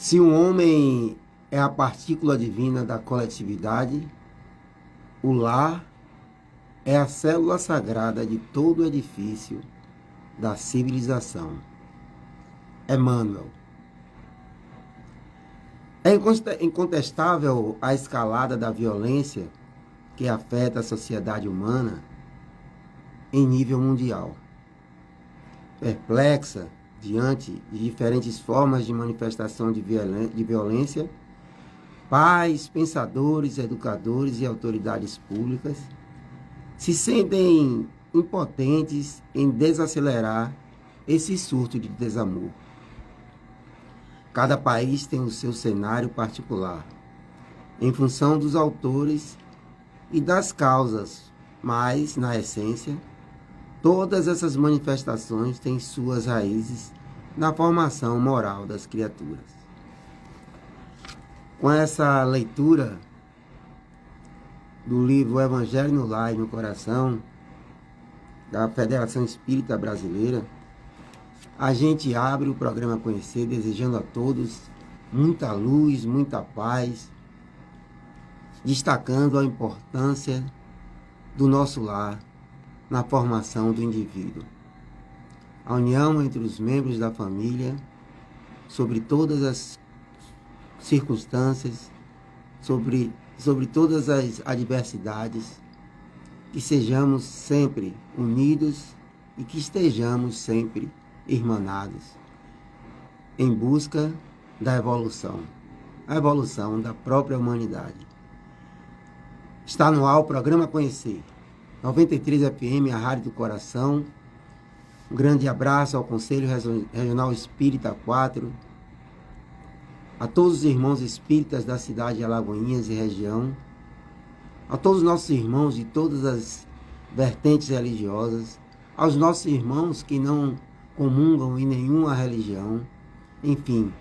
Se um homem é a partícula divina da coletividade, o lar é a célula sagrada de todo o edifício da civilização. Emmanuel. É incontestável a escalada da violência que afeta a sociedade humana em nível mundial. Perplexa diante de diferentes formas de manifestação de violência, pais, pensadores, educadores e autoridades públicas se sentem impotentes em desacelerar esse surto de desamor. Cada país tem o seu cenário particular, em função dos autores e das causas, mas, na essência, todas essas manifestações têm suas raízes na formação moral das criaturas. Com essa leitura do livro O Evangelho no Lar e no Coração, da Federação Espírita Brasileira, a gente abre o programa Conhecer, desejando a todos muita luz, muita paz, destacando a importância do nosso lar na formação do indivíduo. A união entre os membros da família, sobre todas as circunstâncias, sobre todas as adversidades, que sejamos sempre unidos e que estejamos sempre irmanados em busca da evolução, a evolução da própria humanidade. Está no ar o programa Conhecer, 93 FM, a Rádio do Coração. Um grande abraço ao Conselho Regional Espírita 4, a todos os irmãos espíritas da cidade de Alagoinhas e região, a todos os nossos irmãos de todas as vertentes religiosas, aos nossos irmãos que não comungam em nenhuma religião, enfim,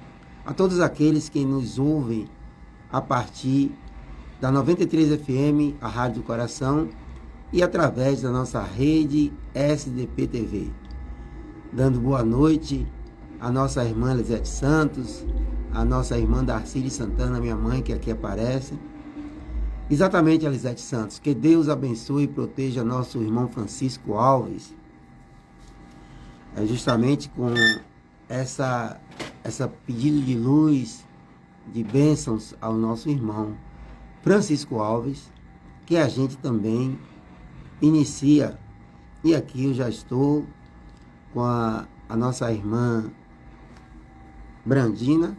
a todos aqueles que nos ouvem a partir da 93 FM, a Rádio do Coração, e através da nossa rede SDP TV. Dando boa noite à nossa irmã Elisete Santos, à nossa irmã Darcília Santana, minha mãe, que aqui aparece. Exatamente, Elisete Santos. Que Deus abençoe e proteja nosso irmão Francisco Alves. É justamente com essa pedido de luz, de bênçãos ao nosso irmão Francisco Alves, que a gente também inicia. E aqui eu já estou com a nossa irmã Brandina.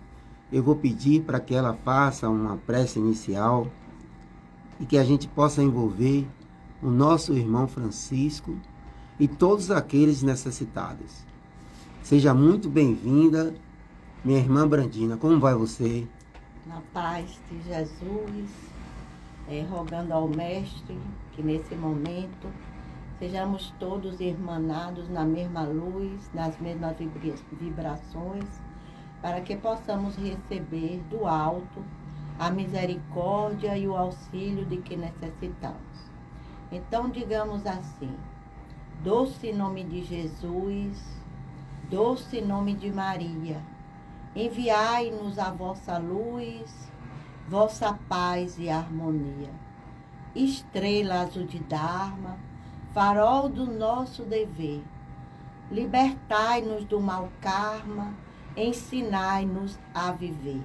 Eu vou pedir para que ela faça uma prece inicial e que a gente possa envolver o nosso irmão Francisco e todos aqueles necessitados. Seja muito bem-vinda, minha irmã Brandina. Como vai você? Na paz de Jesus, rogando ao Mestre que nesse momento sejamos todos irmanados na mesma luz, nas mesmas vibrações, para que possamos receber do alto a misericórdia e o auxílio de que necessitamos. Então, digamos assim: doce nome de Jesus, doce nome de Maria, enviai-nos a vossa luz, vossa paz e harmonia. Estrela azul de Dharma, farol do nosso dever, libertai-nos do mau karma, ensinai-nos a viver.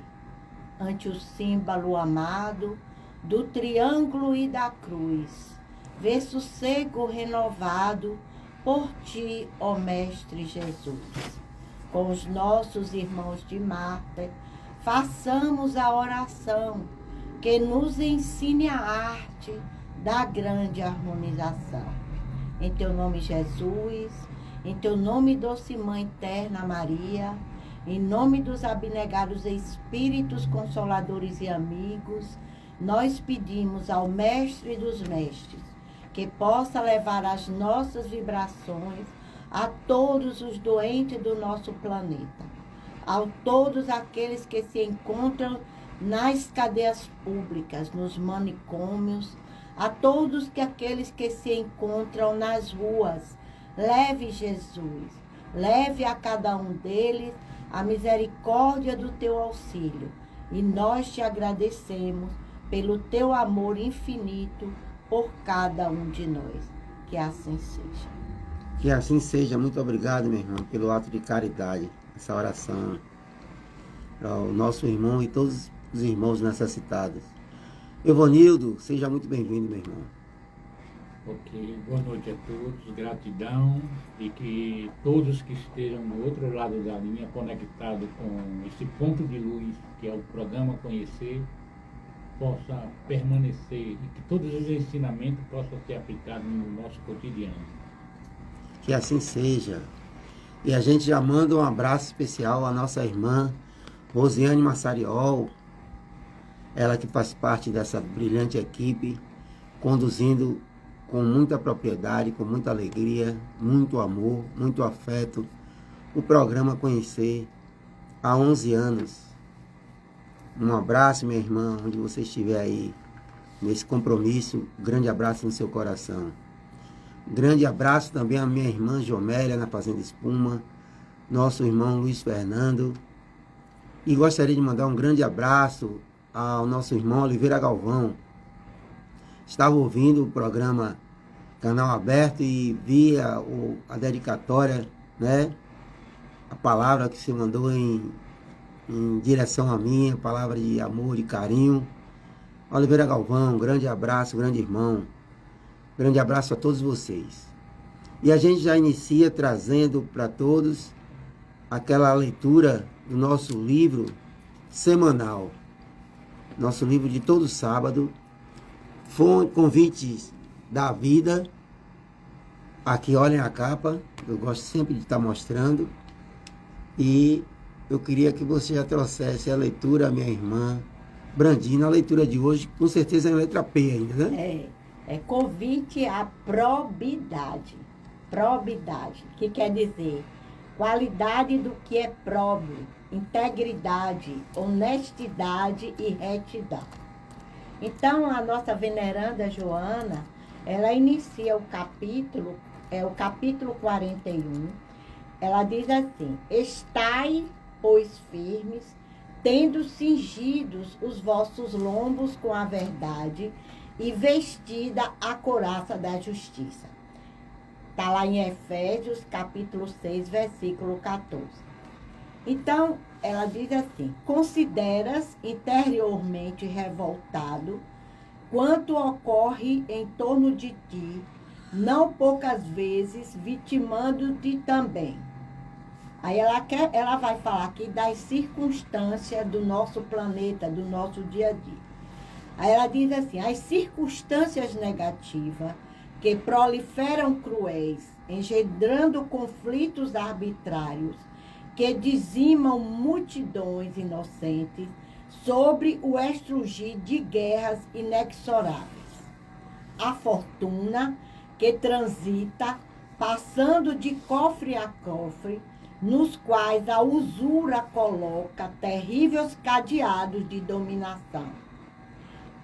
Ante o símbolo amado do triângulo e da cruz, vê sossego renovado por ti, ó Mestre Jesus. Com os nossos irmãos de Marte, façamos a oração que nos ensine a arte da grande harmonização. Em teu nome, Jesus, em teu nome, doce Mãe Terna Maria, em nome dos abnegados Espíritos Consoladores e Amigos, nós pedimos ao Mestre dos Mestres que possa levar as nossas vibrações a todos os doentes do nosso planeta, a todos aqueles que se encontram nas cadeias públicas, nos manicômios, a todos aqueles que se encontram nas ruas. Leve Jesus, leve a cada um deles a misericórdia do teu auxílio. E nós te agradecemos pelo teu amor infinito por cada um de nós. Que assim seja. Que assim seja. Muito obrigado, meu irmão, pelo ato de caridade, essa oração ao nosso irmão e todos os irmãos necessitados. Evonildo, seja muito bem-vindo, meu irmão. Ok, boa noite a todos, gratidão, e que todos que estejam no outro lado da linha, conectados com esse ponto de luz, que é o programa Conhecer, possa permanecer e que todos os ensinamentos possam ser aplicados no nosso cotidiano. Que assim seja. E a gente já manda um abraço especial à nossa irmã Rosiane Massariol, ela que faz parte dessa brilhante equipe, conduzindo com muita propriedade, com muita alegria, muito amor, muito afeto, o programa Conhecer há 11 anos. Um abraço, minha irmã, onde você estiver aí, nesse compromisso, grande abraço no seu coração. Grande abraço também à minha irmã Jomélia, na Fazenda Espuma, nosso irmão Luiz Fernando. E gostaria de mandar um grande abraço ao nosso irmão Oliveira Galvão. Estava ouvindo o programa Canal Aberto e via a dedicatória, né? A palavra que você mandou em direção a mim, a palavra de amor, de carinho. Oliveira Galvão, grande abraço, grande irmão. Grande abraço a todos vocês. E a gente já inicia trazendo para todos aquela leitura do nosso livro semanal. Nosso livro de todo sábado. Convites da vida. Aqui olhem a capa, eu gosto sempre de estar mostrando. E eu queria que você já trouxesse a leitura, minha irmã Brandina. A leitura de hoje, com certeza é em letra P ainda, né? É convite à probidade. Probidade, que quer dizer qualidade do que é próprio, integridade, honestidade e retidão. Então, a nossa veneranda Joana, ela inicia o capítulo 41. Ela diz assim: estai, pois, firmes, tendo cingidos os vossos lombos com a verdade e vestida a couraça da justiça. Está lá em Efésios, capítulo 6, versículo 14. Então, ela diz assim: consideras interiormente revoltado quanto ocorre em torno de ti, não poucas vezes vitimando-te também. Aí ela vai falar aqui das circunstâncias do nosso planeta, do nosso dia a dia. Aí ela diz assim: as circunstâncias negativas que proliferam cruéis, engendrando conflitos arbitrários, que dizimam multidões inocentes sobre o estrugir de guerras inexoráveis. A fortuna que transita, passando de cofre a cofre, nos quais a usura coloca terríveis cadeados de dominação.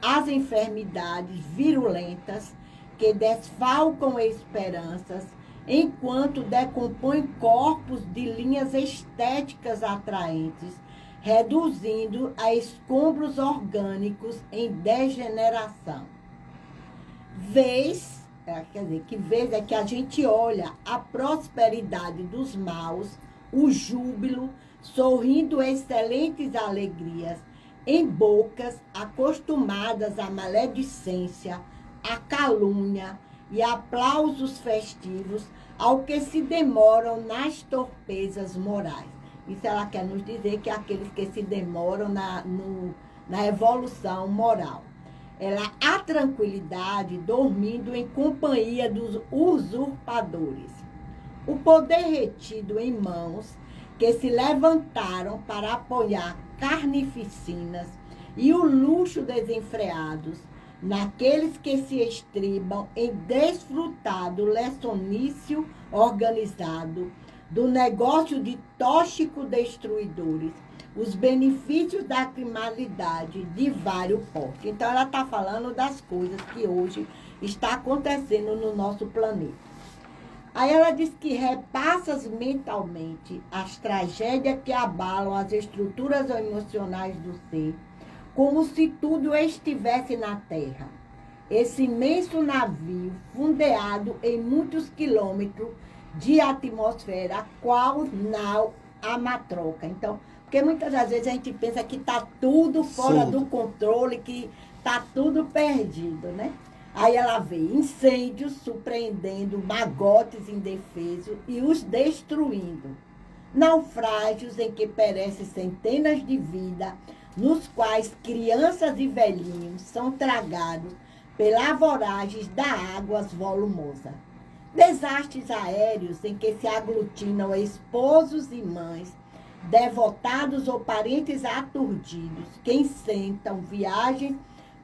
As enfermidades virulentas que desfalcam esperanças, enquanto decompõem corpos de linhas estéticas atraentes, reduzindo a escombros orgânicos em degeneração. Vez é que a gente olha a prosperidade dos maus, o júbilo, sorrindo excelentes alegrias, em bocas acostumadas à maledicência, à calúnia e aplausos festivos, ao que se demoram nas torpezas morais. Isso ela quer nos dizer que aqueles que se demoram na evolução moral. Ela há tranquilidade dormindo em companhia dos usurpadores. O poder retido em mãos que se levantaram para apoiar carnificinas e o luxo desenfreados naqueles que se estribam em desfrutado lecionício organizado do negócio de tóxico destruidores, os benefícios da criminalidade de vários portos. Então, ela está falando das coisas que hoje está acontecendo no nosso planeta. Aí ela diz que repassas mentalmente as tragédias que abalam as estruturas emocionais do ser, como se tudo estivesse na terra. Esse imenso navio, fundeado em muitos quilômetros de atmosfera, qual nau a matroca. Então, porque muitas das vezes a gente pensa que está tudo fora do controle, que está tudo perdido, né? Aí ela vê incêndios surpreendendo magotes indefesos e os destruindo. Naufrágios em que perecem centenas de vidas, nos quais crianças e velhinhos são tragados pela voragem da água volumosa. Desastres aéreos em que se aglutinam esposos e mães, devotados ou parentes aturdidos, que intentam viagens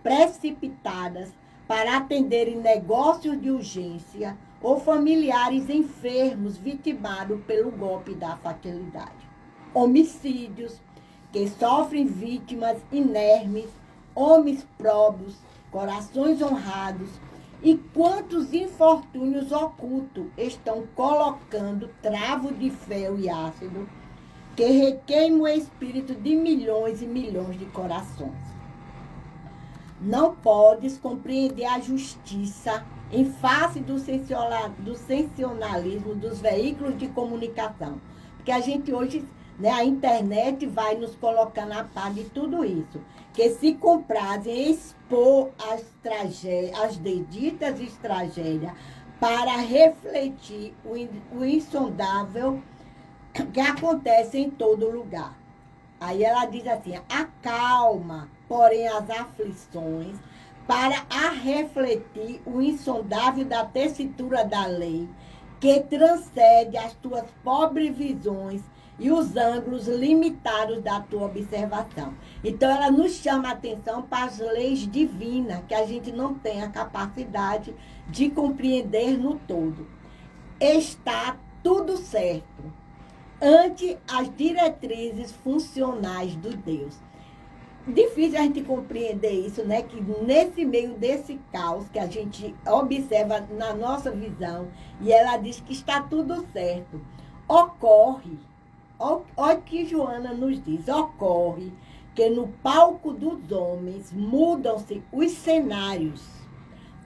precipitadas para atenderem negócios de urgência ou familiares enfermos vitimados pelo golpe da fatalidade. Homicídios que sofrem vítimas inermes, homens próprios, corações honrados, e quantos infortúnios ocultos estão colocando travo de fel e ácido que requeima o espírito de milhões e milhões de corações. Não podes compreender a justiça em face do sensacionalismo dos veículos de comunicação. Porque a gente hoje, né, a internet vai nos colocando a par de tudo isso. Que se comprazem em expor as tragédias, as deditas tragédias, para refletir o insondável que acontece em todo lugar. Aí ela diz assim, acalma, porém, as aflições, para refletir o insondável da tessitura da lei, que transcende as tuas pobres visões e os ângulos limitados da tua observação. Então, ela nos chama a atenção para as leis divinas, que a gente não tem a capacidade de compreender no todo. Está tudo certo ante as diretrizes funcionais do Deus. Difícil a gente compreender isso, né? Que nesse meio desse caos que a gente observa na nossa visão, e ela diz que está tudo certo, ocorre, olha o que Joana nos diz, ocorre que no palco dos homens mudam-se os cenários,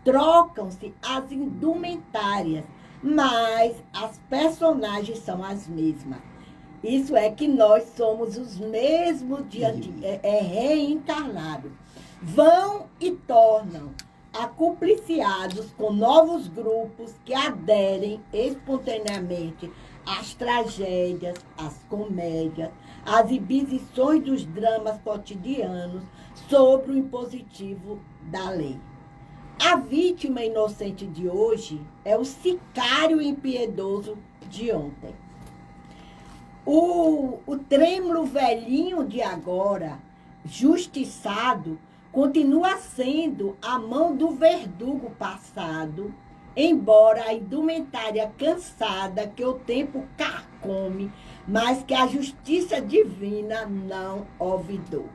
trocam-se as indumentárias, mas as personagens são as mesmas. Isso é que nós somos os mesmos reencarnados. Vão e tornam acopliciados com novos grupos que aderem espontaneamente às tragédias, às comédias, às exibições dos dramas cotidianos sobre o impositivo da lei. A vítima inocente de hoje é o sicário impiedoso de ontem. O trêmulo velhinho de agora, justiçado, continua sendo a mão do verdugo passado, embora a indumentária cansada que o tempo carcome, mas que a justiça divina não olvidou.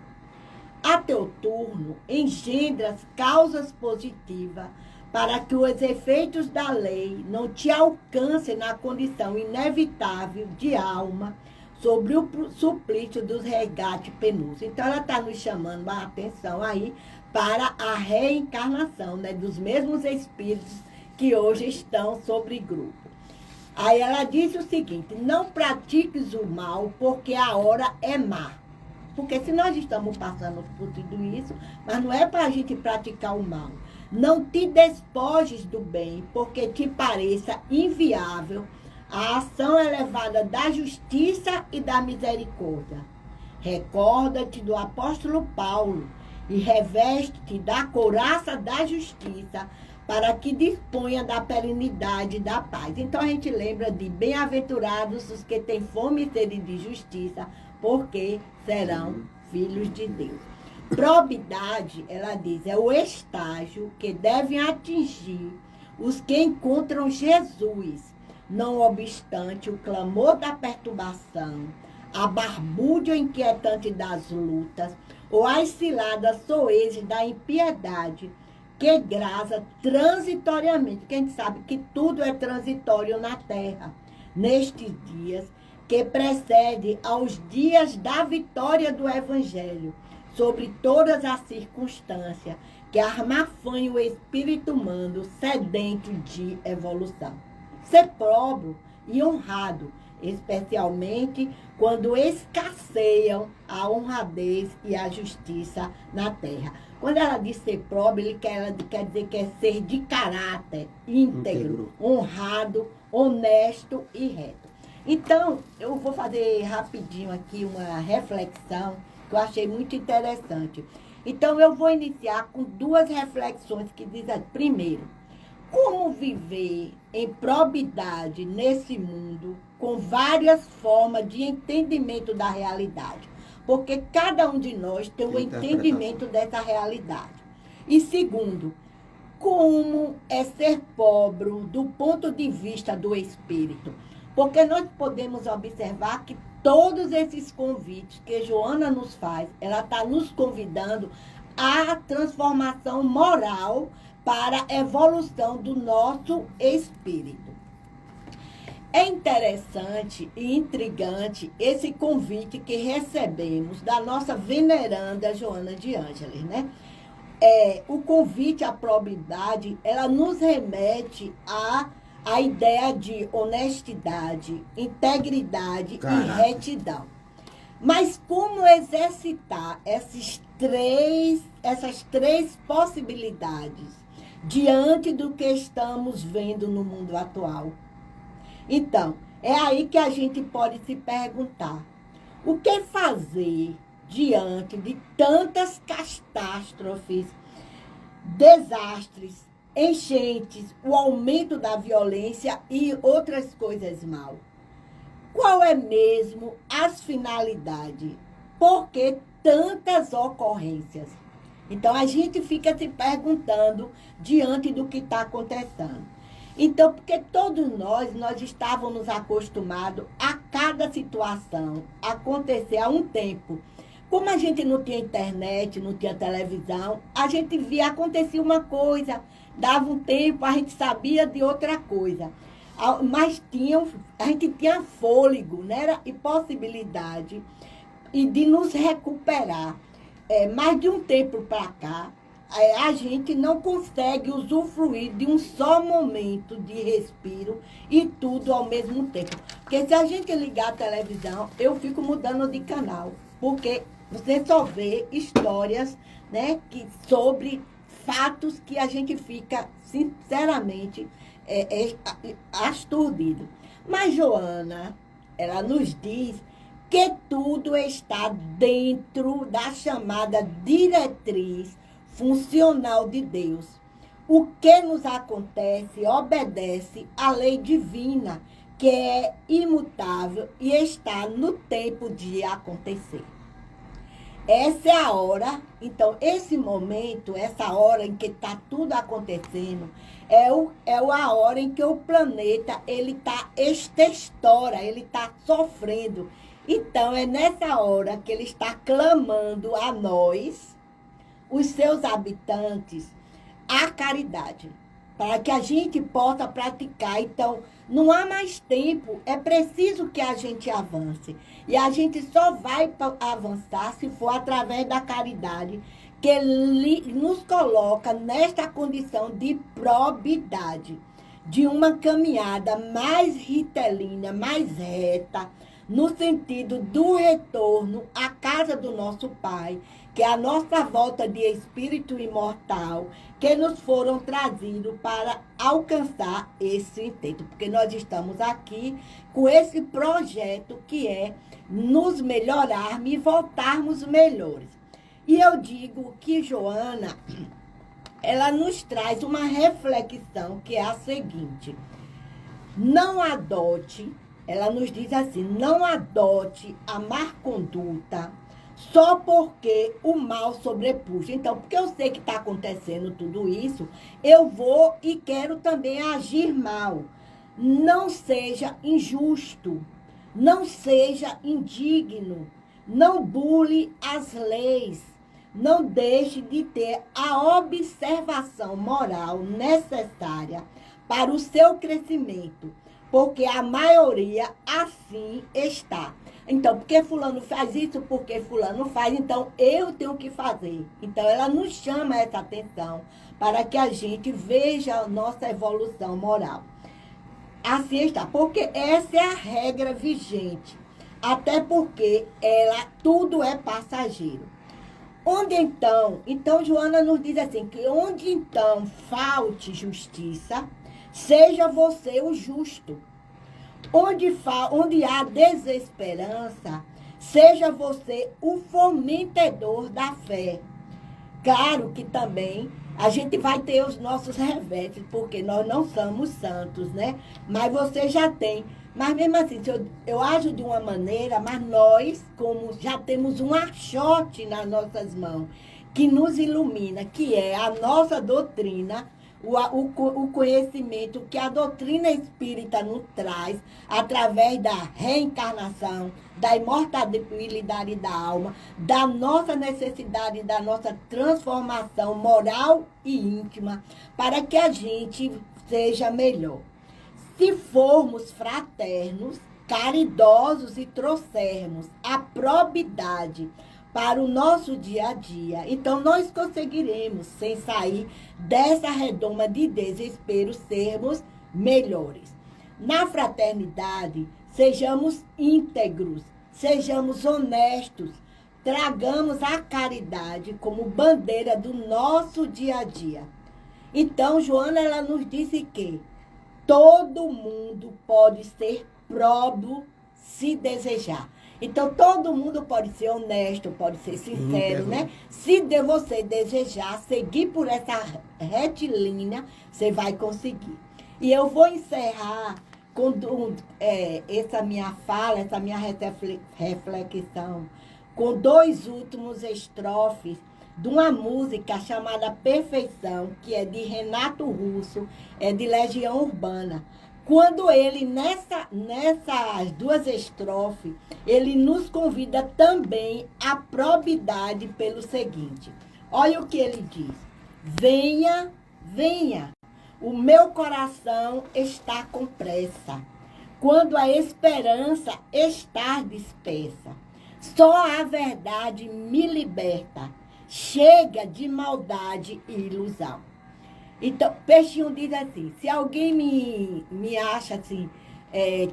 A teu turno, engendras causas positivas para que os efeitos da lei não te alcancem na condição inevitável de alma sobre o suplício dos resgates penosos. Então, ela está nos chamando a atenção aí para a reencarnação, né, dos mesmos espíritos que hoje estão sobre grupo. Aí ela diz o seguinte, não pratiques o mal porque a hora é má. Porque se nós estamos passando por tudo isso, mas não é para a gente praticar o mal. Não te despojes do bem, porque te pareça inviável a ação elevada da justiça e da misericórdia. Recorda-te do apóstolo Paulo e reveste-te da couraça da justiça, para que disponha da perenidade da paz. Então a gente lembra de bem-aventurados os que têm fome e sede de justiça, porque serão filhos de Deus. Probidade, ela diz, é o estágio que devem atingir os que encontram Jesus, não obstante o clamor da perturbação, a barbúdia inquietante das lutas, ou as ciladas soezes da impiedade, que graça transitoriamente, que a gente sabe que tudo é transitório na terra, nestes dias que precede aos dias da vitória do Evangelho sobre todas as circunstâncias que armafanha o espírito humano sedento de evolução. Ser próprio e honrado, especialmente quando escasseiam a honradez e a justiça na terra. Quando ela diz ser próprio, ela quer dizer que é ser de caráter íntegro, honrado, honesto e reto. Então, eu vou fazer rapidinho aqui uma reflexão que eu achei muito interessante. Então, eu vou iniciar com duas reflexões que dizem, primeiro, como viver em probidade nesse mundo com várias formas de entendimento da realidade. Porque cada um de nós tem um entendimento dessa realidade. E segundo, como é ser pobre do ponto de vista do espírito. Porque nós podemos observar que todos esses convites que Joana nos faz, ela está nos convidando à transformação moral para a evolução do nosso espírito. É interessante e intrigante esse convite que recebemos da nossa veneranda Joana de Ângeles, né? O convite à probidade, ela nos remete à ideia de honestidade, integridade e retidão. Mas como exercitar essas três possibilidades diante do que estamos vendo no mundo atual? Então, é aí que a gente pode se perguntar, o que fazer diante de tantas catástrofes, desastres, enchentes, o aumento da violência e outras coisas mal? Qual é mesmo as finalidades? Por que tantas ocorrências? Então, a gente fica se perguntando diante do que está acontecendo. Então, porque todos nós estávamos acostumados a cada situação acontecer há um tempo. Como a gente não tinha internet, não tinha televisão, a gente via acontecer uma coisa, dava um tempo, a gente sabia de outra coisa. Mas a gente tinha fôlego, né? E possibilidade de nos recuperar. Mais de um tempo para cá, a gente não consegue usufruir de um só momento de respiro e tudo ao mesmo tempo. Porque se a gente ligar a televisão, eu fico mudando de canal. Porque você só vê histórias, né, sobre fatos que a gente fica, sinceramente, asturdido. Mas Joana, ela nos diz que tudo está dentro da chamada diretriz funcional de Deus. O que nos acontece obedece à lei divina, que é imutável e está no tempo de acontecer. Essa é a hora, então, esse momento, essa hora em que está tudo acontecendo, é a hora em que o planeta, ele está extestora, ele está sofrendo. Então, é nessa hora que ele está clamando a nós, os seus habitantes, a caridade, para que a gente possa praticar. Então, não há mais tempo, é preciso que a gente avance. E a gente só vai avançar se for através da caridade, que nos coloca nesta condição de probidade, de uma caminhada mais ritelínea, mais reta, no sentido do retorno à casa do nosso Pai, que é a nossa volta de espírito imortal, que nos foram trazidos para alcançar esse intento. Porque nós estamos aqui com esse projeto que é nos melhorarmos e voltarmos melhores. E eu digo que Joana, ela nos traz uma reflexão que é a seguinte: não adote, ela nos diz assim, não adote a má conduta só porque o mal sobrepuja. Então, porque eu sei que está acontecendo tudo isso, eu vou e quero também agir mal. Não seja injusto, não seja indigno, não bule as leis, não deixe de ter a observação moral necessária para o seu crescimento, porque a maioria assim está. Então, porque fulano faz isso, porque fulano faz, então eu tenho que fazer. Então, ela nos chama essa atenção para que a gente veja a nossa evolução moral. Assim está, porque essa é a regra vigente. Até porque tudo é passageiro. Onde então Joana nos diz assim, que onde então falte justiça, seja você o justo. Onde há desesperança, seja você o fomentador da fé. Claro que também a gente vai ter os nossos reveses, porque nós não somos santos, né? Mas você já tem. Mas mesmo assim, eu ajo de uma maneira, mas nós, como já temos um achote nas nossas mãos, que nos ilumina, que é a nossa doutrina, o conhecimento que a doutrina espírita nos traz através da reencarnação, da imortalidade da alma, da nossa necessidade, da nossa transformação moral e íntima, para que a gente seja melhor. Se formos fraternos, caridosos e trouxermos a probidade para o nosso dia a dia, então nós conseguiremos, sem sair dessa redoma de desespero, sermos melhores. Na fraternidade, sejamos íntegros, sejamos honestos, tragamos a caridade como bandeira do nosso dia a dia. Então, Joana, ela nos disse que todo mundo pode ser próprio se desejar. Então, todo mundo pode ser honesto, pode ser sincero, né? Se você desejar seguir por essa retilínea, você vai conseguir. E eu vou encerrar com essa minha fala, essa minha reflexão, com 2 últimos estrofes de uma música chamada Perfeição, que é de Renato Russo, é de Legião Urbana. Quando ele, nessas 2 estrofes, ele nos convida também à probidade pelo seguinte. Olha o que ele diz. Venha, venha, o meu coração está com pressa, quando a esperança está dispersa. Só a verdade me liberta, chega de maldade e ilusão. Então, Peixinho diz assim, se alguém me acha assim,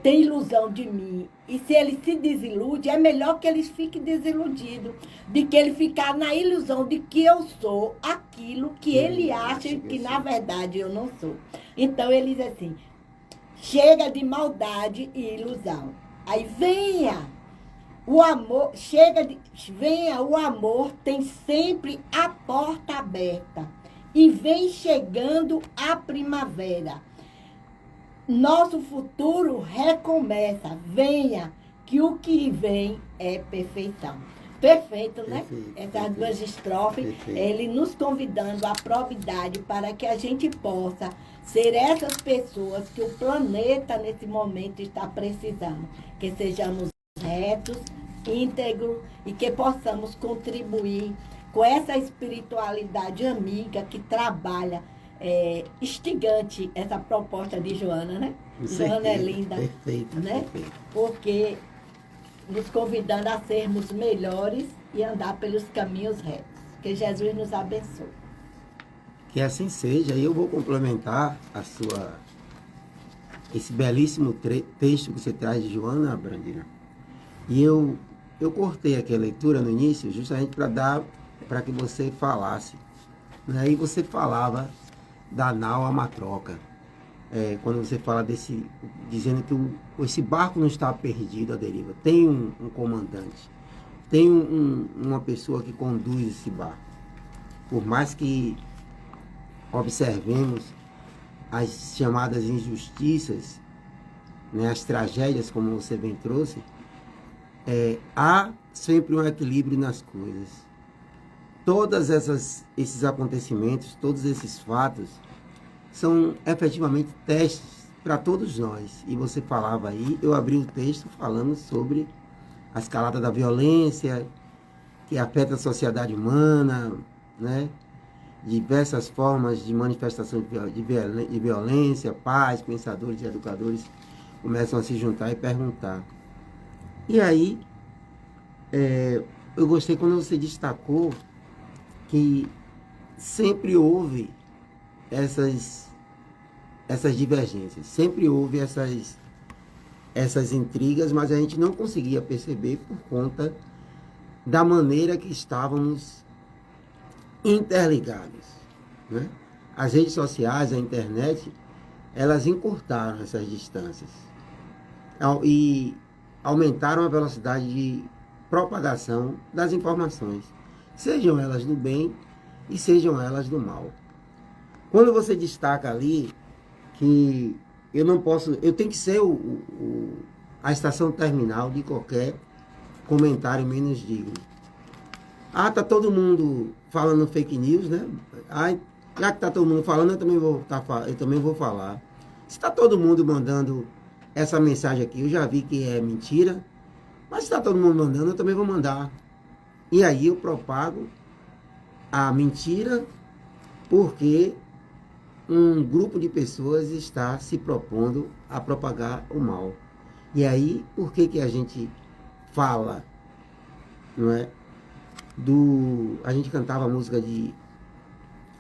tem ilusão de mim, e se ele se desilude, é melhor que ele fique desiludido, de que ele ficar na ilusão de que eu sou aquilo que ele acha que, na verdade, eu não sou. Então, ele diz assim, chega de maldade e ilusão. Aí, venha o amor, venha o amor, tem sempre a porta aberta. E vem chegando a primavera. Nosso futuro recomeça. Venha, que o que vem é perfeição. Perfeito, né? Essas 2 estrofes, ele nos convidando à probidade para que a gente possa ser essas pessoas que o planeta, nesse momento, está precisando. Que sejamos retos, íntegros e que possamos contribuir com essa espiritualidade amiga que trabalha, instigante, essa proposta de Joana, né? Joana é linda, perfeito, né? Perfeito. Porque nos convidando a sermos melhores e andar pelos caminhos retos. Que Jesus nos abençoe. Que assim seja. E eu vou complementar esse belíssimo texto que você traz de Joana, Brandina. E eu cortei aqui a leitura no início justamente para que você falasse. Né? E você falava da nau Amatroca. Quando você fala dizendo que esse barco não está perdido à deriva. Tem um comandante. Tem uma pessoa que conduz esse barco. Por mais que observemos as chamadas injustiças, né, as tragédias, como você bem trouxe, há sempre um equilíbrio nas coisas. Todos esses acontecimentos, todos esses fatos, são efetivamente testes para todos nós. E você falava aí, eu abri o texto falando sobre a escalada da violência que afeta a sociedade humana, né? Diversas formas de manifestação de violência, pais, pensadores e educadores começam a se juntar e perguntar. E aí, eu gostei quando você destacou que sempre houve essas divergências, sempre houve essas intrigas, mas a gente não conseguia perceber por conta da maneira que estávamos interligados, né? As redes sociais, a internet, elas encurtaram essas distâncias e aumentaram a velocidade de propagação das informações, sejam elas do bem e sejam elas do mal. Quando você destaca ali que eu tenho que ser a estação terminal de qualquer comentário menos digno. Ah, tá todo mundo falando fake news, né? Ah, já que tá todo mundo falando, eu também vou falar. Se tá todo mundo mandando essa mensagem aqui, eu já vi que é mentira, mas se tá todo mundo mandando, eu também vou mandar. E aí eu propago a mentira porque um grupo de pessoas está se propondo a propagar o mal. E aí, por que a gente fala, não é? A gente cantava a música de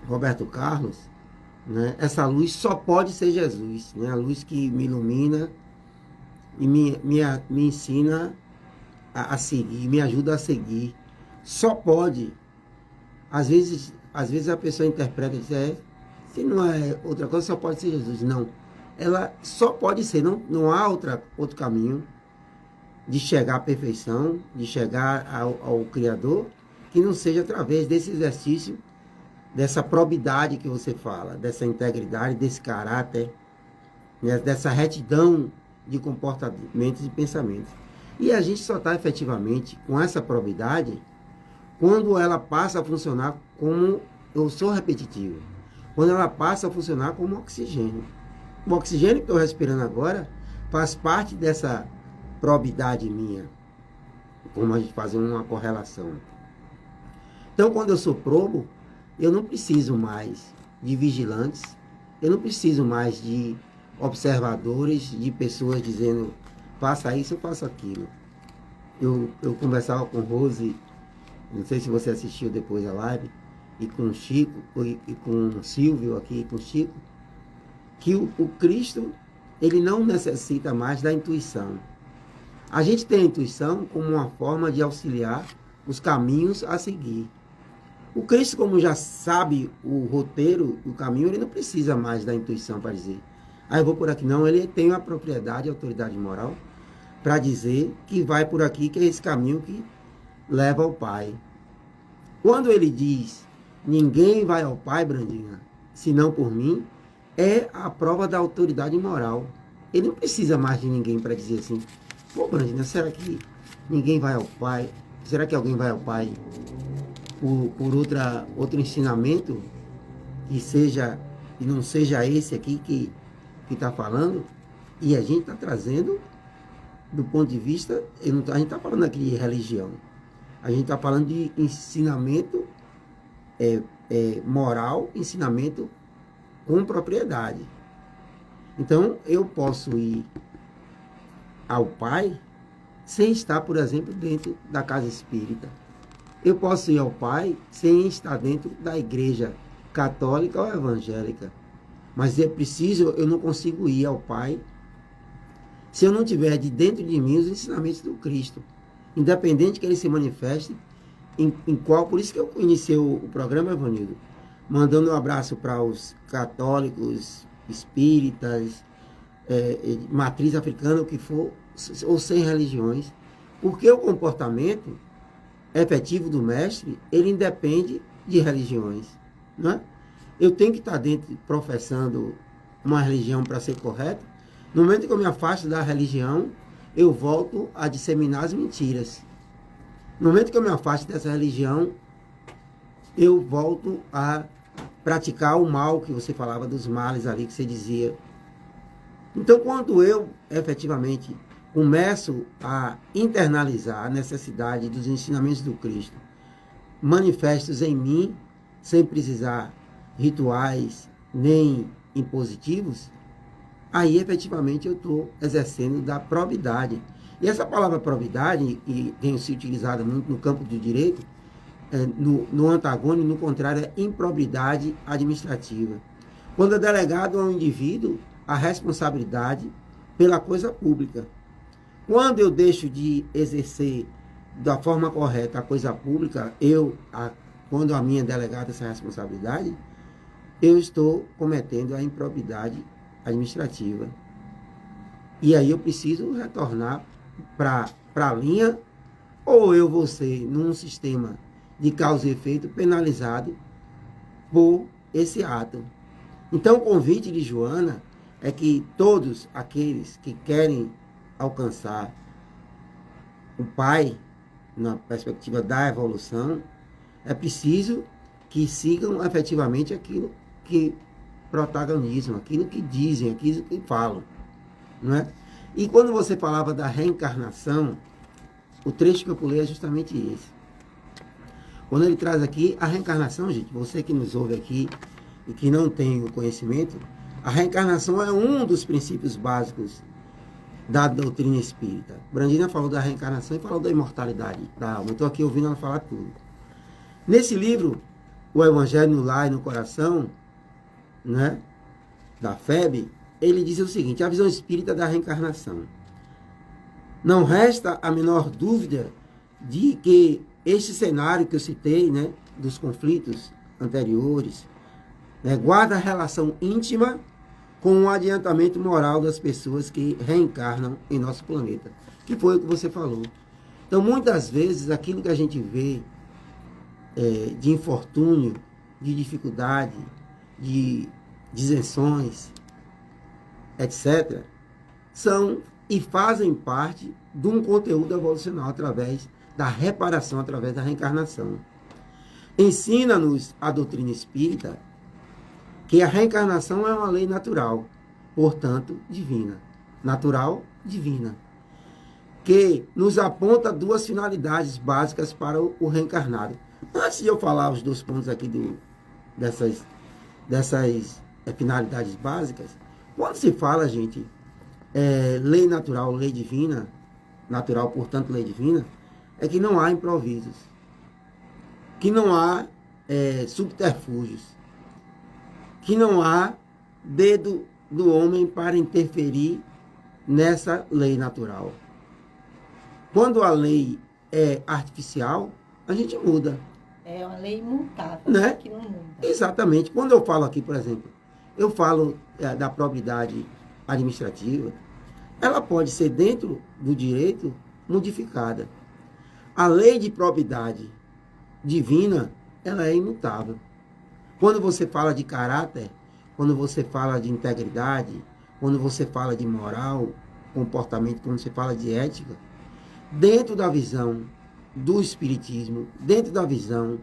Roberto Carlos, né? Essa luz só pode ser Jesus, né? A luz que me ilumina e me ensina a seguir, me ajuda a seguir. Só pode. Às vezes a pessoa interpreta e diz, se não é outra coisa, só pode ser Jesus. Não. Ela só pode ser, não há outro caminho de chegar à perfeição, de chegar ao Criador, que não seja através desse exercício, dessa probidade que você fala, dessa integridade, desse caráter, né, dessa retidão de comportamentos e pensamentos. E a gente só está efetivamente com essa probidade quando ela passa a funcionar como, eu sou repetitivo, quando ela passa a funcionar como oxigênio. O oxigênio que estou respirando agora faz parte dessa probidade minha, como a gente faz uma correlação. Então, quando eu sou probo, eu não preciso mais de vigilantes, eu não preciso mais de observadores, de pessoas dizendo, faça isso ou faça aquilo. Eu conversava com Rose, não sei se você assistiu depois a live, e com o Chico, e com o Silvio aqui, e com o Chico, que o Cristo, ele não necessita mais da intuição. A gente tem a intuição como uma forma de auxiliar os caminhos a seguir. O Cristo, como já sabe o roteiro, o caminho, ele não precisa mais da intuição para dizer, eu vou por aqui. Não, ele tem a propriedade, a autoridade moral, para dizer que vai por aqui, que é esse caminho que leva ao Pai. Quando ele diz, ninguém vai ao Pai, Brandinha, senão por mim, é a prova da autoridade moral. Ele não precisa mais de ninguém para dizer assim, pô, Brandinha, será que ninguém vai ao Pai? Será que alguém vai ao Pai por outro ensinamento que não seja esse aqui que está falando? E a gente está trazendo do ponto de vista, a gente está falando aqui de religião, a gente está falando de ensinamento moral, ensinamento com propriedade. Então, eu posso ir ao Pai sem estar, por exemplo, dentro da casa espírita. Eu posso ir ao Pai sem estar dentro da igreja católica ou evangélica. Mas eu não consigo ir ao Pai se eu não tiver de dentro de mim os ensinamentos do Cristo. Independente que ele se manifeste em qual... Por isso que eu iniciei o programa, Evanildo, mandando um abraço para os católicos, espíritas, matriz africana, o que for, ou sem religiões, porque o comportamento efetivo do mestre, ele independe de religiões, não é? Eu tenho que estar dentro, professando uma religião para ser correto. No momento que eu me afasto da religião, eu volto a disseminar as mentiras. No momento que eu me afasto dessa religião, eu volto a praticar o mal, que você falava dos males ali, que você dizia. Então, quando eu, efetivamente, começo a internalizar a necessidade dos ensinamentos do Cristo manifestos em mim, sem precisar rituais nem impositivos, aí efetivamente eu estou exercendo da probidade. E essa palavra probidade, e tem se utilizado muito no campo do direito, no antagônico, no contrário, é improbidade administrativa. Quando é delegado ao indivíduo a responsabilidade pela coisa pública. Quando eu deixo de exercer da forma correta a coisa pública, quando a minha é delegada essa responsabilidade, eu estou cometendo a improbidade administrativa. E aí eu preciso retornar para a linha, ou eu vou ser, num sistema de causa e efeito, penalizado por esse ato. Então, o convite de Joana é que todos aqueles que querem alcançar o Pai, na perspectiva da evolução, é preciso que sigam efetivamente aquilo que protagonizam, aquilo que dizem, aquilo que falam, não é? E quando você falava da reencarnação, o trecho que eu pulei é justamente esse. Quando ele traz aqui a reencarnação, gente, você que nos ouve aqui e que não tem o conhecimento, a reencarnação é um dos princípios básicos da doutrina espírita. Brandina falou da reencarnação e falou da imortalidade da alma. Estou aqui ouvindo ela falar tudo. Nesse livro, O Evangelho no Lar e no Coração, né, da FEB, ele diz o seguinte: a visão espírita da reencarnação. Não resta a menor dúvida de que este cenário que eu citei, né, dos conflitos anteriores, né, guarda relação íntima com o adiantamento moral das pessoas que reencarnam em nosso planeta, que foi o que você falou. Então, muitas vezes, aquilo que a gente vê de infortúnio, de dificuldade, de isenções, etc., são e fazem parte de um conteúdo evolucional através da reparação, através da reencarnação. Ensina-nos a doutrina espírita que a reencarnação é uma lei natural, portanto, divina. Natural, divina. Que nos aponta duas finalidades básicas para o reencarnado. Antes de eu falar os dois pontos aqui dessas finalidades básicas, quando se fala, gente, lei natural, lei divina, natural, portanto, lei divina, é que não há improvisos, que não há subterfúgios, que não há dedo do homem para interferir nessa lei natural. Quando a lei é artificial, a gente muda. É uma lei imutável, né? Que não muda. Exatamente. Quando eu falo aqui, por exemplo, eu falo da probidade administrativa, ela pode ser, dentro do direito, modificada. A lei de probidade divina, ela é imutável. Quando você fala de caráter, quando você fala de integridade, quando você fala de moral, comportamento, quando você fala de ética, dentro da visão do Espiritismo, dentro da visão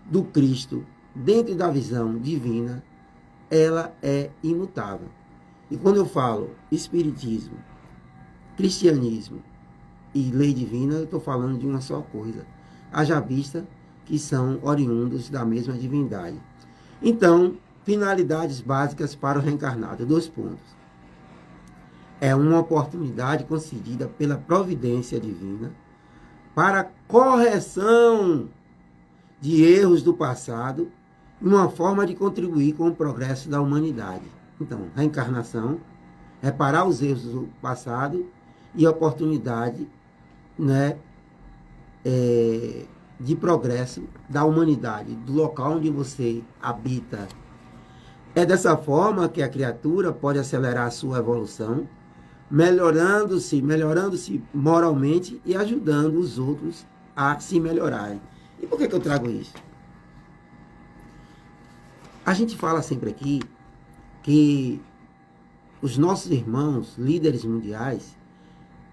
do Cristo, dentro da visão divina, ela é imutável. E quando eu falo Espiritismo, Cristianismo e lei divina, eu estou falando de uma só coisa. Haja vista que são oriundos da mesma divindade. Então, finalidades básicas para o reencarnado. 2 pontos. É uma oportunidade concedida pela providência divina para correção de erros do passado, uma forma de contribuir com o progresso da humanidade. Então, reencarnação, reparar os erros do passado e oportunidade, né, de progresso da humanidade, do local onde você habita. É dessa forma que a criatura pode acelerar a sua evolução, melhorando-se moralmente e ajudando os outros a se melhorarem. E por que eu trago isso? A gente fala sempre aqui que os nossos irmãos, líderes mundiais,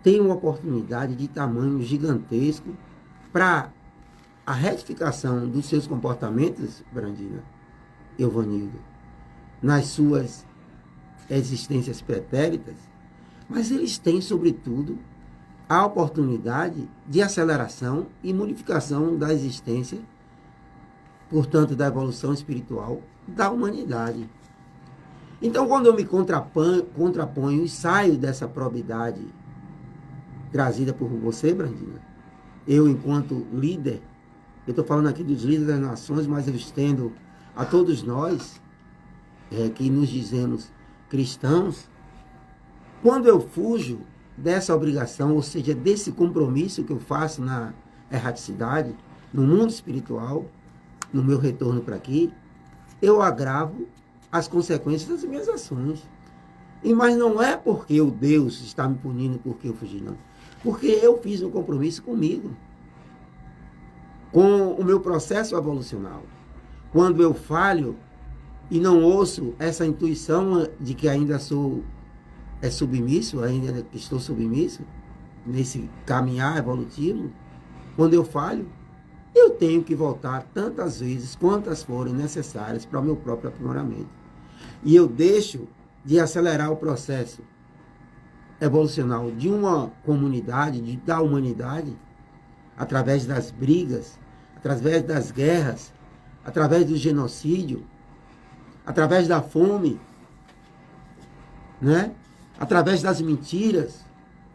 têm uma oportunidade de tamanho gigantesco para a retificação dos seus comportamentos, Brandina, Evanildo, nas suas existências pretéritas, mas eles têm, sobretudo, a oportunidade de aceleração e modificação da existência portanto, da evolução espiritual da humanidade. Então, quando eu me contraponho e saio dessa probidade trazida por você, Brandina, eu, enquanto líder, eu estou falando aqui dos líderes das nações, mas eu estendo a todos nós que nos dizemos cristãos, quando eu fujo dessa obrigação, ou seja, desse compromisso que eu faço na erraticidade, no mundo espiritual, no meu retorno para aqui, eu agravo as consequências das minhas ações. Mas não é porque o Deus está me punindo porque eu fugi, não. Porque eu fiz um compromisso comigo, com o meu processo evolucional. Quando eu falho e não ouço essa intuição de que ainda sou submisso, ainda que estou submisso, nesse caminhar evolutivo, quando eu falho, eu tenho que voltar tantas vezes quantas forem necessárias para o meu próprio aprimoramento. E eu deixo de acelerar o processo evolucional de uma comunidade, da humanidade, através das brigas, através das guerras, através do genocídio, através da fome, né? Através das mentiras.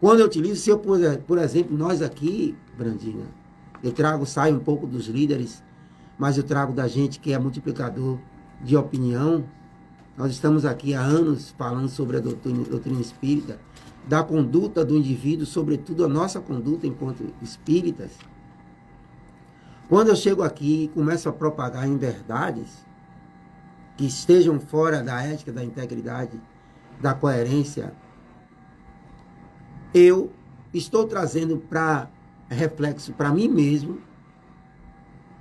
Quando eu utilizo, se eu, por exemplo, nós aqui, Brandina, saio um pouco dos líderes, mas eu trago da gente que é multiplicador de opinião. Nós estamos aqui há anos falando sobre a doutrina espírita, da conduta do indivíduo, sobretudo a nossa conduta enquanto espíritas. Quando eu chego aqui e começo a propagar em verdades que estejam fora da ética, da integridade, da coerência, eu estou trazendo para reflexo para mim mesmo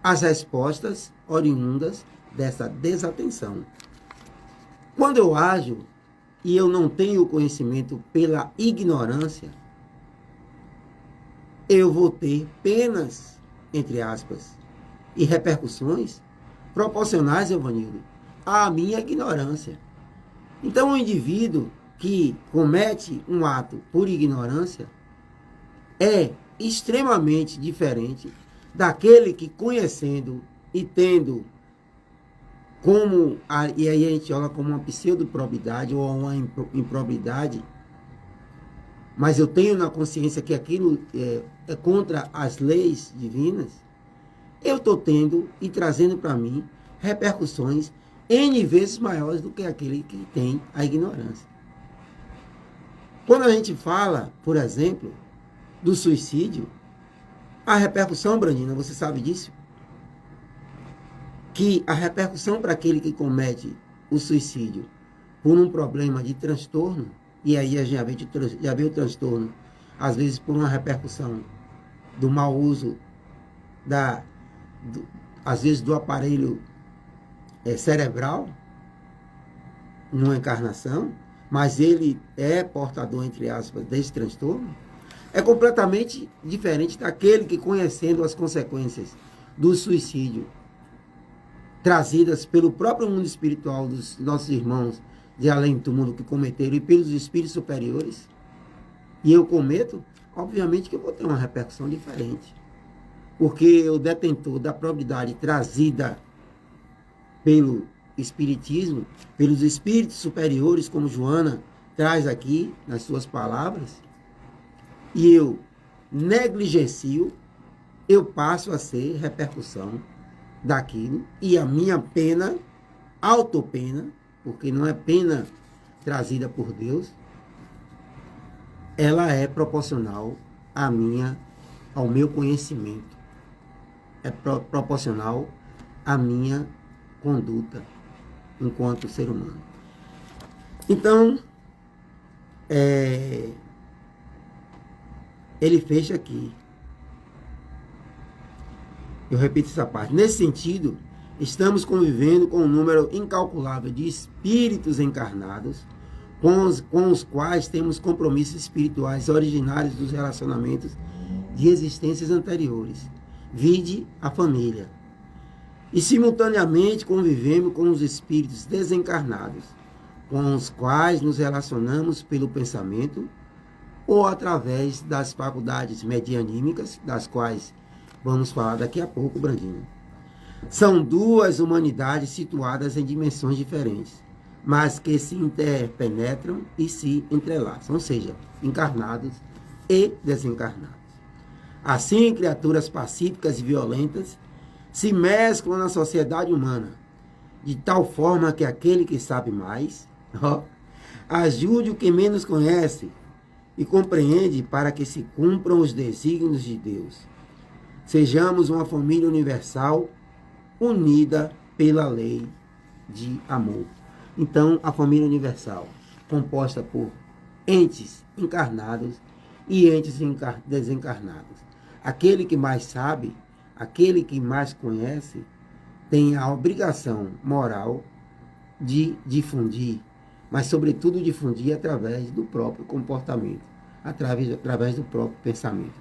as respostas oriundas dessa desatenção. Quando eu ajo e eu não tenho conhecimento pela ignorância, eu vou ter penas, entre aspas, e repercussões proporcionais, Evanildo, à minha ignorância. Então, o indivíduo que comete um ato por ignorância é extremamente diferente daquele que, conhecendo e tendo e aí a gente olha como uma pseudo-probidade ou uma improbidade, mas eu tenho na consciência que aquilo é contra as leis divinas, eu estou tendo e trazendo para mim repercussões N vezes maiores do que aquele que tem a ignorância. Quando a gente fala, por exemplo, do suicídio, a repercussão, Brandina, você sabe disso? Que a repercussão para aquele que comete o suicídio por um problema de transtorno, e aí a gente já vê o transtorno, às vezes por uma repercussão do mau uso, às vezes do aparelho cerebral, numa encarnação, mas ele é portador, entre aspas, desse transtorno, é completamente diferente daquele que, conhecendo as consequências do suicídio, trazidas pelo próprio mundo espiritual dos nossos irmãos de além do mundo que cometeram e pelos espíritos superiores, e eu cometo, obviamente que eu vou ter uma repercussão diferente. Porque o detentor da probidade trazida pelo espiritismo, pelos espíritos superiores, como Joana traz aqui nas suas palavras, e eu negligencio, eu passo a ser repercussão daquilo, e a minha pena, autopena, porque não é pena trazida por Deus, ela é proporcional ao meu conhecimento, é proporcional à minha conduta enquanto ser humano. Então, ele fecha aqui. Eu repito essa parte. Nesse sentido, estamos convivendo com um número incalculável de espíritos encarnados, com os quais temos compromissos espirituais originários dos relacionamentos de existências anteriores. Vide a família. E simultaneamente convivemos com os espíritos desencarnados, com os quais nos relacionamos pelo pensamento ou através das faculdades medianímicas, das quais vamos falar daqui a pouco, Brandinho. São duas humanidades situadas em dimensões diferentes, mas que se interpenetram e se entrelaçam, ou seja, encarnados e desencarnados. Assim, criaturas pacíficas e violentas se mesclam na sociedade humana, de tal forma que aquele que sabe mais, ajude o que menos conhece e compreende para que se cumpram os desígnios de Deus. Sejamos uma família universal unida pela lei de amor. Então, a família universal, composta por entes encarnados e entes desencarnados. Aquele que mais sabe, aquele que mais conhece, tem a obrigação moral de difundir, mas, sobretudo, difundir através do próprio comportamento, através do próprio pensamento.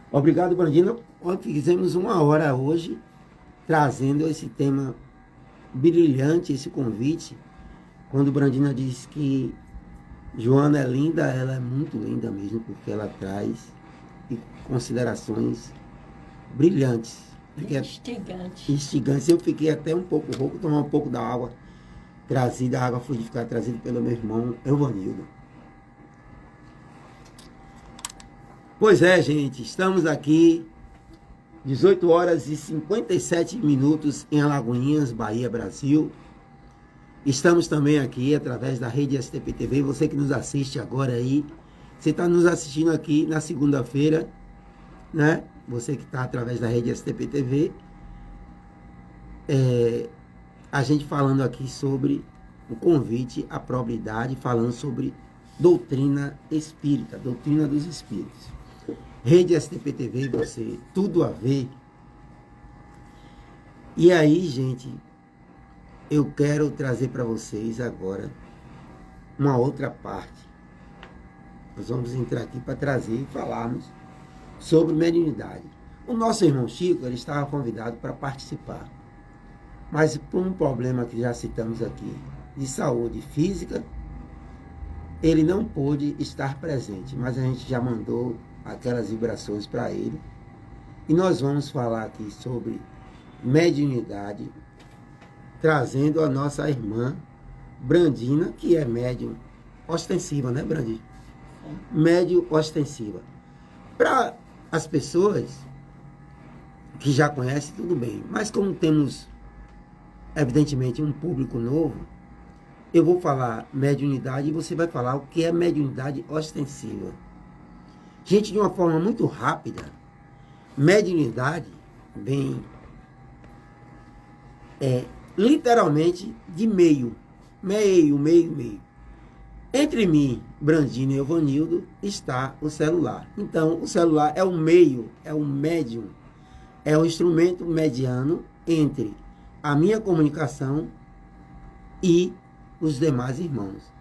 Obrigado, Brandina. Fizemos 1 hora hoje, trazendo esse tema brilhante, esse convite. Quando Brandina diz que Joana é linda, ela é muito linda mesmo, porque ela traz considerações brilhantes. Instigantes. Eu fiquei até um pouco rouco, tomar um pouco da água trazida, a água fluidificada trazida pelo meu irmão Evanildo. Pois é, gente, estamos aqui, 18 horas e 57 minutos em Alagoinhas, Bahia, Brasil. Estamos também aqui através da rede STP TV. Você que nos assiste agora aí, você está nos assistindo aqui na segunda-feira, né? Você que está através da rede STP TV. A gente falando aqui sobre o convite à probidade, falando sobre doutrina espírita, doutrina dos espíritos. Rede STP TV, você, tudo a ver. E aí, gente, eu quero trazer para vocês agora uma outra parte. Nós vamos entrar aqui para trazer e falarmos sobre mediunidade. O nosso irmão Chico, ele estava convidado para participar, mas por um problema que já citamos aqui, de saúde física, ele não pôde estar presente, mas a gente já mandou aquelas vibrações para ele. E nós vamos falar aqui sobre mediunidade, trazendo a nossa irmã Brandina, que é médium ostensiva, né, Brandina? Médium ostensiva. Para as pessoas que já conhecem, tudo bem. Mas como temos, evidentemente, um público novo, eu vou falar mediunidade e você vai falar o que é mediunidade ostensiva. Gente, de uma forma muito rápida, mediunidade vem literalmente de meio. Entre mim, Brandina e Evanildo, está o celular. Então, o celular é o meio, é o médium, é o instrumento mediano entre a minha comunicação e os demais irmãos.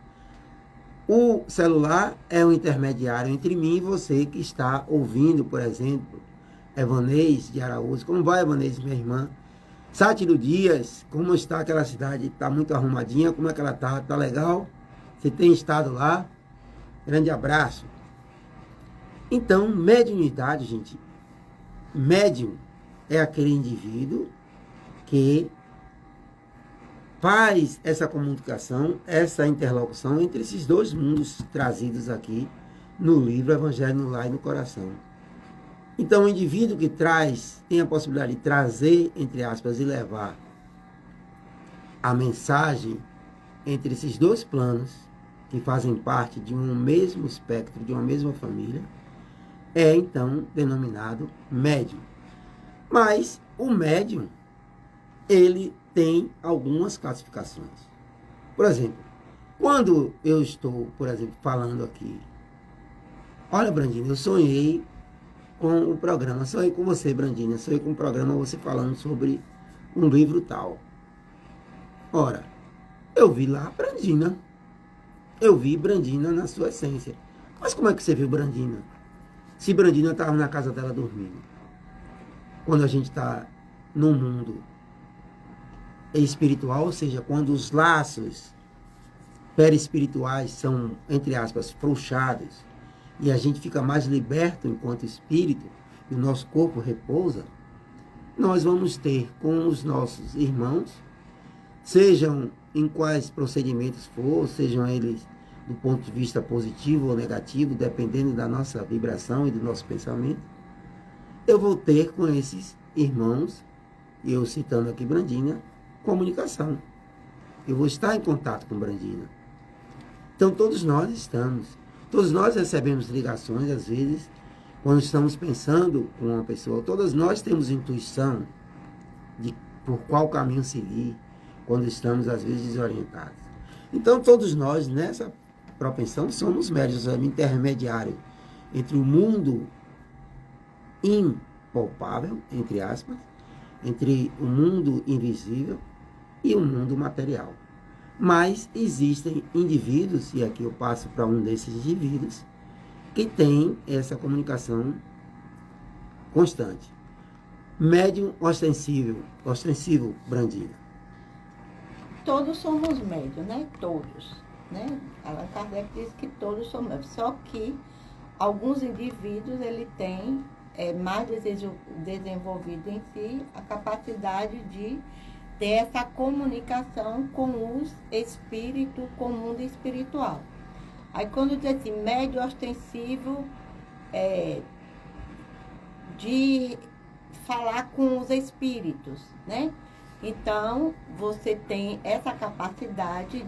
O celular é o intermediário entre mim e você que está ouvindo, por exemplo, Evanês de Araújo. Como vai, Evanês, minha irmã? Sátiro Dias, como está aquela cidade? Está muito arrumadinha? Como é que ela está? Está legal? Você tem estado lá? Grande abraço. Então, mediunidade, gente. Médium é aquele indivíduo que faz essa comunicação, essa interlocução entre esses dois mundos trazidos aqui no livro Evangelho no Lar e no Coração. Então, o indivíduo que tem a possibilidade de trazer, entre aspas, e levar a mensagem entre esses dois planos, que fazem parte de um mesmo espectro, de uma mesma família, é então denominado médium. Mas o médium, ele tem algumas classificações. Por exemplo, quando eu estou, por exemplo, falando aqui, olha, Brandina, eu sonhei com o programa, sonhei com você, Brandina, sonhei com o programa, você falando sobre um livro tal. Ora, eu vi lá Brandina. Eu vi Brandina na sua essência. Mas como é que você viu Brandina? Se Brandina estava na casa dela dormindo. Quando a gente está no mundo espiritual, ou seja, quando os laços perispirituais são, entre aspas, frouxados, e a gente fica mais liberto enquanto espírito, e o nosso corpo repousa, nós vamos ter com os nossos irmãos, sejam em quais procedimentos for, sejam eles do ponto de vista positivo ou negativo, dependendo da nossa vibração e do nosso pensamento, eu vou ter com esses irmãos, eu citando aqui Brandina, comunicação. Eu vou estar em contato com Brandina. Então todos nós estamos. Todos nós recebemos ligações, às vezes, quando estamos pensando com uma pessoa. Todos nós temos intuição de por qual caminho seguir, quando estamos, às vezes, desorientados. Então todos nós, nessa propensão, somos médios, intermediários entre o mundo impalpável, entre aspas, entre o mundo invisível e o mundo material. Mas existem indivíduos, e aqui eu passo para um desses indivíduos, que tem essa comunicação constante. Médium ostensivo, Brandina. Todos somos médios, né? Todos. Né? Allan Kardec diz que todos somos médios. Só que alguns indivíduos ele têm mais desenvolvido em si a capacidade de ter essa comunicação com os espíritos, com o mundo espiritual. Aí quando diz assim, médio ostensivo, de falar com os espíritos, né? Então, você tem essa capacidade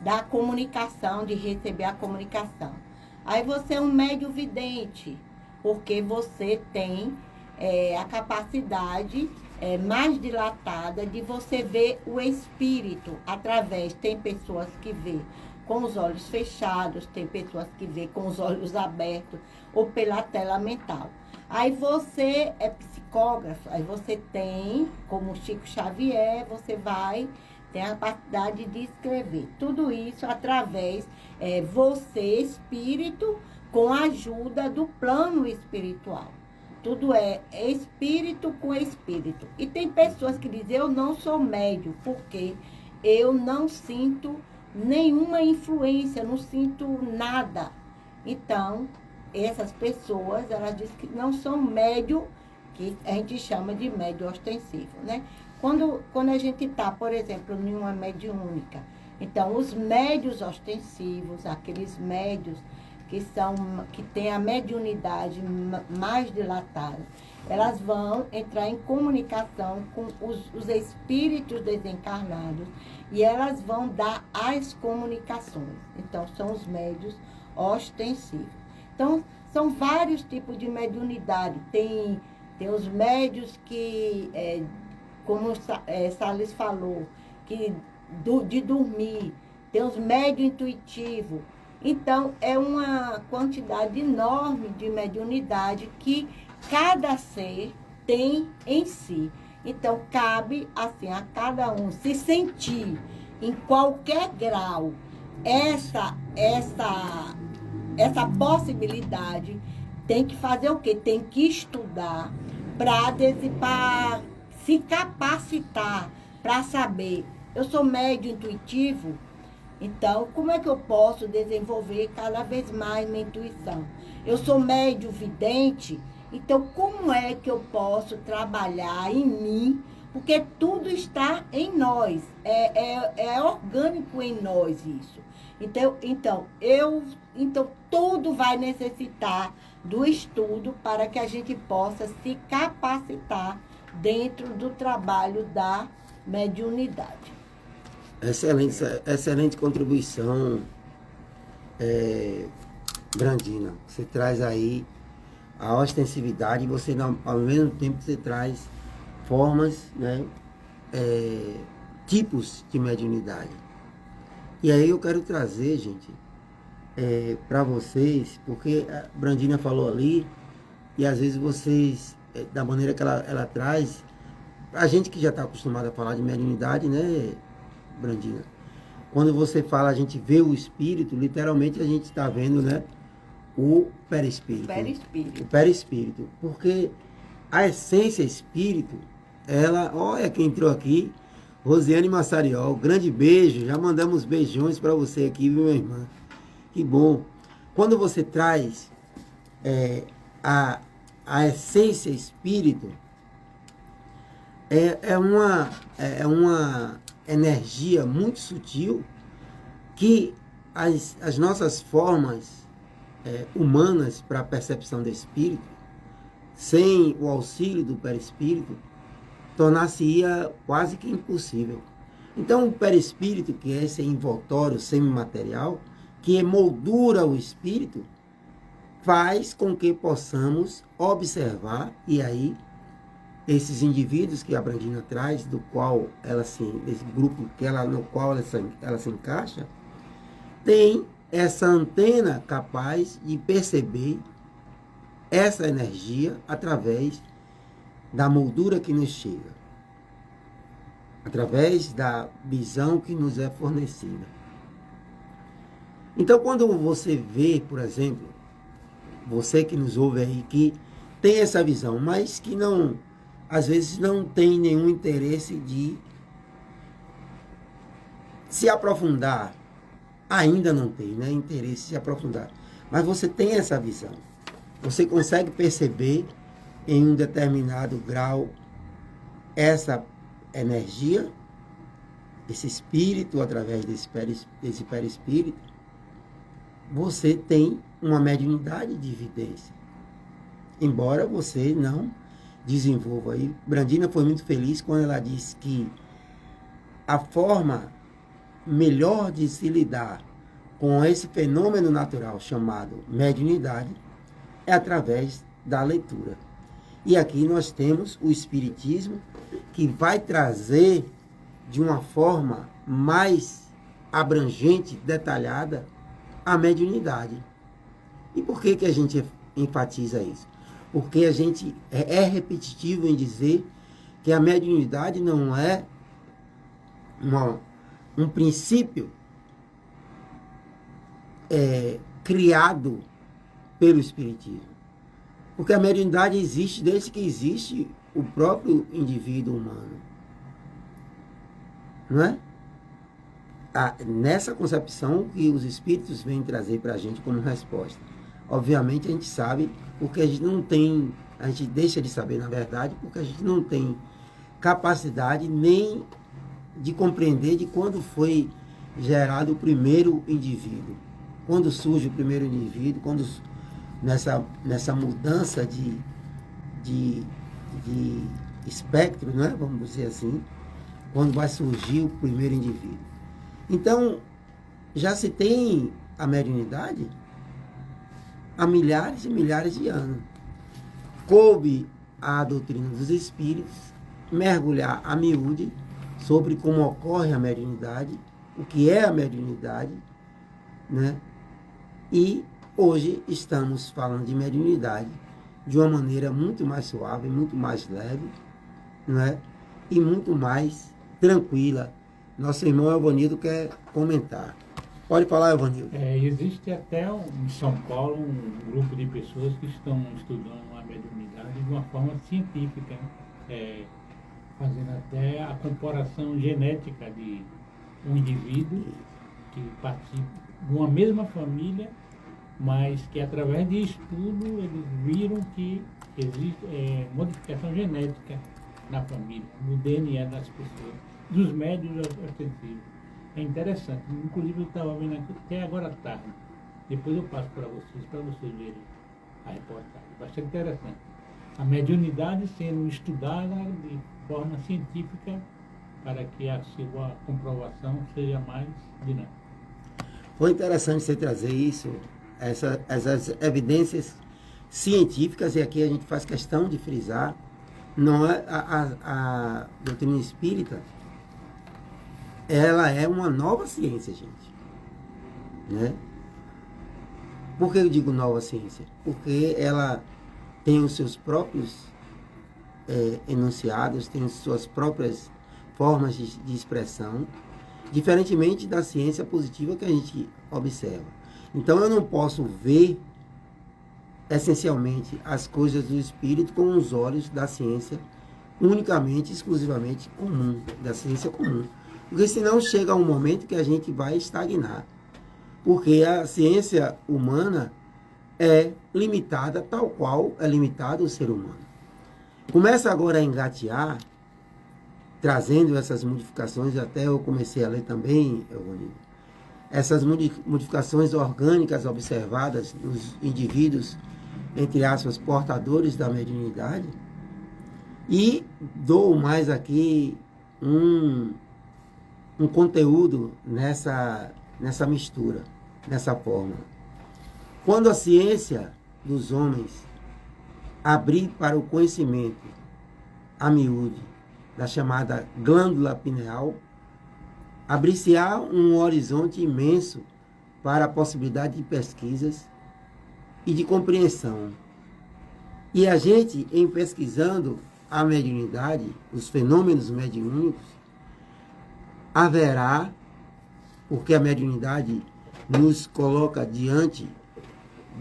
da comunicação, de receber a comunicação. Aí você é um médio vidente, porque você tem a capacidade mais dilatada de você ver o espírito através. Tem pessoas que vê com os olhos fechados, tem pessoas que vê com os olhos abertos ou pela tela mental. Aí você é psicógrafo, aí você tem, como Chico Xavier, você tem a capacidade de escrever. Tudo isso através, você, espírito, com a ajuda do plano espiritual. Tudo é espírito com espírito. E tem pessoas que dizem, eu não sou médium, porque eu não sinto nenhuma influência, não sinto nada. Então, essas pessoas, elas dizem que não são médium, que a gente chama de médium ostensivo, né? Quando a gente está, por exemplo, em uma mediúnica, então os médios ostensivos, aqueles médios que têm a mediunidade mais dilatada, elas vão entrar em comunicação com os espíritos desencarnados e elas vão dar as comunicações. Então, são os médios ostensivos. Então, são vários tipos de mediunidade. Tem os médios que, como Salles falou, de dormir. Tem os médios intuitivos. Então, é uma quantidade enorme de mediunidade que cada ser tem em si. Então, cabe assim a cada um se sentir em qualquer grau essa possibilidade. Tem que fazer o quê? Tem que estudar para se capacitar, para saber. Eu sou médio intuitivo, então como é que eu posso desenvolver cada vez mais minha intuição? Eu sou médio vidente, então como é que eu posso trabalhar em mim? Porque tudo está em nós, é orgânico em nós isso. Então, tudo vai necessitar do estudo para que a gente possa se capacitar dentro do trabalho da mediunidade. Excelente contribuição, Brandina. Você traz aí a ostensividade e você, ao mesmo tempo, você traz formas, né, tipos de mediunidade. E aí eu quero trazer, gente, para vocês, porque a Brandina falou ali, e às vezes vocês, da maneira que ela traz, a gente que já está acostumado a falar de mediunidade, né, Brandina? Quando você fala, a gente vê o espírito, literalmente a gente está vendo, né, o perispírito. O perispírito. Porque a essência espírito, olha quem entrou aqui, Rosiane Massariol, grande beijo, já mandamos beijões para você aqui, viu, minha irmã? Que bom. Quando você traz a essência espírito, é uma energia muito sutil que as nossas formas humanas para a percepção do espírito, sem o auxílio do perispírito, tornar-se-ia quase que impossível. Então, o perispírito, que é esse envoltório semimaterial, que emoldura o espírito, faz com que possamos observar, e aí, esses indivíduos que a Brandina traz, do qual esse grupo no qual ela se encaixa, tem essa antena capaz de perceber essa energia através da moldura que nos chega, através da visão que nos é fornecida. Então, quando você vê, por exemplo, você que nos ouve aí, que tem essa visão, mas que não, às vezes não tem nenhum interesse de se aprofundar, ainda não tem, né, interesse de se aprofundar, mas você tem essa visão, você consegue perceber em um determinado grau essa energia, esse espírito, através desse perispírito, você tem uma mediunidade de evidência. Embora você não desenvolva aí. Brandina foi muito feliz quando ela disse que a forma melhor de se lidar com esse fenômeno natural chamado mediunidade é através da leitura. E aqui nós temos o Espiritismo, que vai trazer de uma forma mais abrangente, detalhada, a mediunidade. E por que a gente enfatiza isso? Porque a gente é repetitivo em dizer que a mediunidade não é um princípio criado pelo Espiritismo. Porque a mediunidade existe desde que existe o próprio indivíduo humano. Não é? Nessa concepção que os espíritos vêm trazer para a gente como resposta. Obviamente a gente sabe, porque a gente não tem, a gente deixa de saber na verdade, porque a gente não tem capacidade nem de compreender de quando foi gerado o primeiro indivíduo. Quando surge o primeiro indivíduo, quando nessa mudança de espectro, né? Vamos dizer assim, quando vai surgir o primeiro indivíduo. Então, já se tem a mediunidade há milhares e milhares de anos. Coube à doutrina dos espíritos mergulhar a miúde sobre como ocorre a mediunidade, o que é a mediunidade, né? E hoje estamos falando de mediunidade de uma maneira muito mais suave, muito mais leve, não é? E muito mais tranquila. Nosso irmão Evanildo quer comentar. Pode falar, Evanildo. Existe até em São Paulo um grupo de pessoas que estão estudando a mediunidade de uma forma científica, fazendo até a comparação genética de um indivíduo que participa de uma mesma família, mas que através de estudo eles viram que existe modificação genética na família, no DNA das pessoas, dos médios ostensivos. É interessante. Inclusive eu estava vendo aqui até agora à tarde. Depois eu passo para vocês verem a reportagem. Bastante interessante. A mediunidade sendo estudada de forma científica para que a sua comprovação seja mais dinâmica. Foi interessante você trazer isso, essas evidências científicas, e aqui a gente faz questão de frisar, não é a doutrina espírita, ela é uma nova ciência, gente. Né? Por que eu digo nova ciência? Porque ela tem os seus próprios enunciados, tem as suas próprias formas de expressão, diferentemente da ciência positiva que a gente observa. Então eu não posso ver essencialmente as coisas do espírito com os olhos da ciência unicamente, exclusivamente comum, da ciência comum. Porque senão chega um momento que a gente vai estagnar. Porque a ciência humana é limitada tal qual é limitado o ser humano. Começa agora a engatear trazendo essas modificações, até eu comecei a ler também, essas modificações orgânicas observadas nos indivíduos, entre aspas, portadores da mediunidade, e dou mais aqui um conteúdo nessa mistura, nessa fórmula. Quando a ciência dos homens abrir para o conhecimento a miúde da chamada glândula pineal, abrir-se-á um horizonte imenso para a possibilidade de pesquisas e de compreensão. E a gente, em pesquisando a mediunidade, os fenômenos mediúnicos, haverá, porque a mediunidade nos coloca diante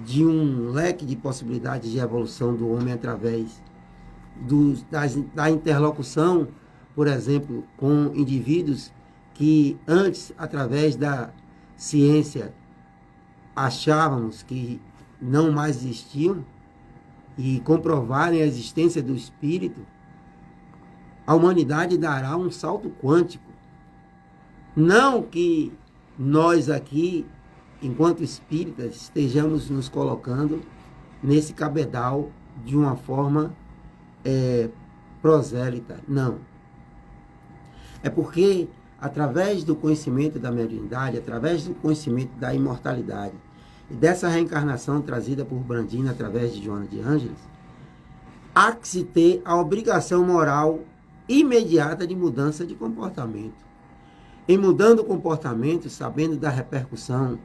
de um leque de possibilidades de evolução do homem através da interlocução, por exemplo, com indivíduos que antes, através da ciência, achávamos que não mais existiam, e comprovarem a existência do espírito, a humanidade dará um salto quântico. Não que nós aqui, enquanto espíritas, estejamos nos colocando nesse cabedal de uma forma prosélita. Não. É porque, através do conhecimento da mediunidade, através do conhecimento da imortalidade, e dessa reencarnação trazida por Brandina através de Joana de Ângeles, há que se ter a obrigação moral imediata de mudança de comportamento. Em mudando o comportamento, sabendo da repercussão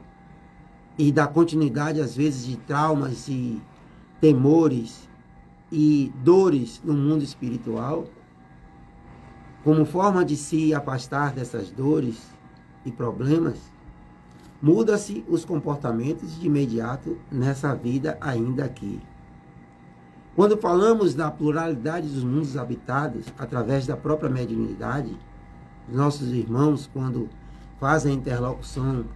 e da continuidade, às vezes, de traumas e temores e dores no mundo espiritual, como forma de se afastar dessas dores e problemas, muda-se os comportamentos de imediato nessa vida ainda aqui. Quando falamos da pluralidade dos mundos habitados através da própria mediunidade, nossos irmãos, quando fazem interlocuções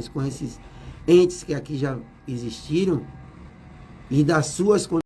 com esses entes que aqui já existiram e das suas